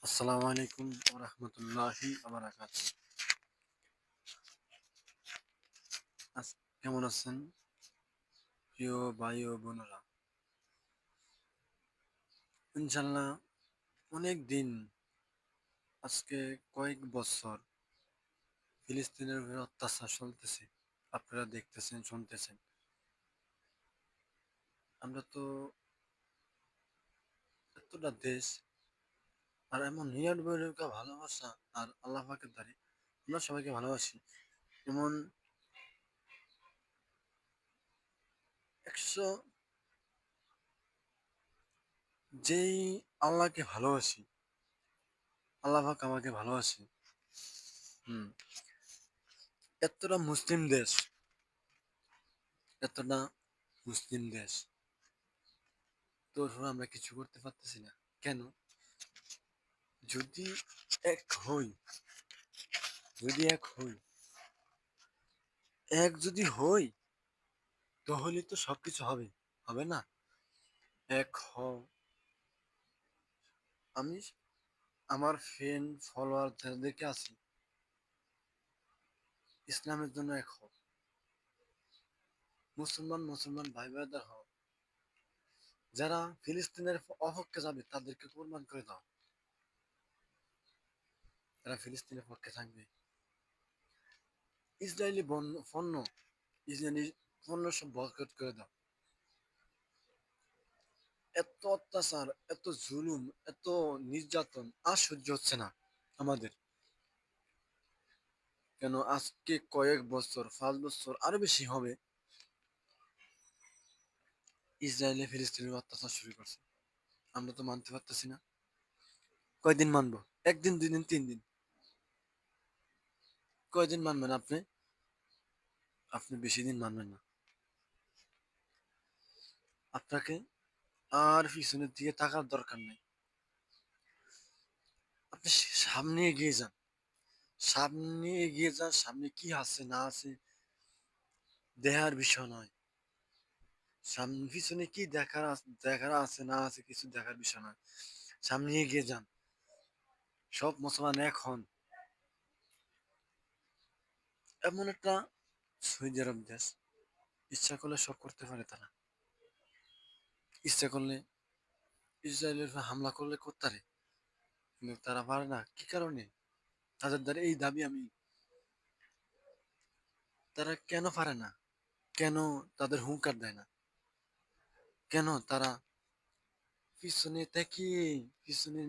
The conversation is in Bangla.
আসসালামু আলাইকুম ওয়া রাহমাতুল্লাহি ওয়া বারাকাতুহু। কেমন আছেন প্রিয় ভাই ও বোনেরা? ইনশাআল্লাহ অনেক দিন, আজকে কয়েক বছর ফিলিস্তিনের উপরে অত্যাচার চলতেছে। আপনারা দেখতেছেন, শুনতেছেন। আমরা তো এতটা দেশ আর এমন নিরানব্বই ভালোবাসা আর আল্লাহ পাকের দ্বারে আমরা সবাইকে ভালোবাসি। এমন 100 যেই আল্লাহকে ভালোবাসি, আল্লাহ পাক আমাকে ভালোবাসে। হুম, এতটা মুসলিম দেশ, এতটা মুসলিম দেশ, তারপর আমরা কিছু করতে পারতেছি না কেন? যদি এক হই, যদি এক হই, এক যদি হই, তাহলে তো সবকিছু হবে, হবে না? এক হও। আমি আমার ফ্রেন্ড ফলোয়ার যাদেরকে আছি, ইসলামের জন্য এক হও। মুসলমান মুসলমান ভাই ব্রাদার হও। যারা ফিলিস্তিনের অপক্ষে যাবে তাদেরকে কুরবান করে দাও। যারা ফিলিস্তিনের পক্ষে থাকবে, ইসরায়েলি পণ্য, ইসরায়েলি পণ্য সব বয়কট করে দাও। এত অত্যাচার, এত জুলুম, এত নির্যাতন আর সহ্য হচ্ছে না আমাদের। কেন আজকে কয়েক বছর, 5 বছর আরো বেশি হবে, ইসরায়েলে ফিলিস্তিনের অত্যাচার শুরু করছে। আমরা তো মানতে পারতেছি না। কয়দিন মানবো? একদিন, 2 দিন, 3 দিন? কয়দিন মানবেন আপনি? আপনি বেশি দিন মানবেন না। আপনাকে আর পিছনের দিকে তাকার দরকার নেই। আপনি সামনে এগিয়ে যান, সামনে এগিয়ে যান। সামনে কি আছে না আছে দেখার বিষয় নয়। সামনে পিছনে কি দেখার আছে না আছে কিছু দেখার বিষয় নয়। সামনে এগিয়ে যান। সব মুসলমান এক হন। এমন একটা সৌদি আরব দেশ, ইচ্ছা করলে সব করতে পারে তারা। ইচ্ছা করলে ইসরায়েলের উপর হামলা করলে করতে পারে, কিন্তু তারা পারে না। কি কারণে? তাদের দ্বারা এই দাবি আমি, তারা কেন পারে না? কেন তাদের হুঙ্কার দেয় না? কেন তারা পিছনে তাকিয়ে, পিছনে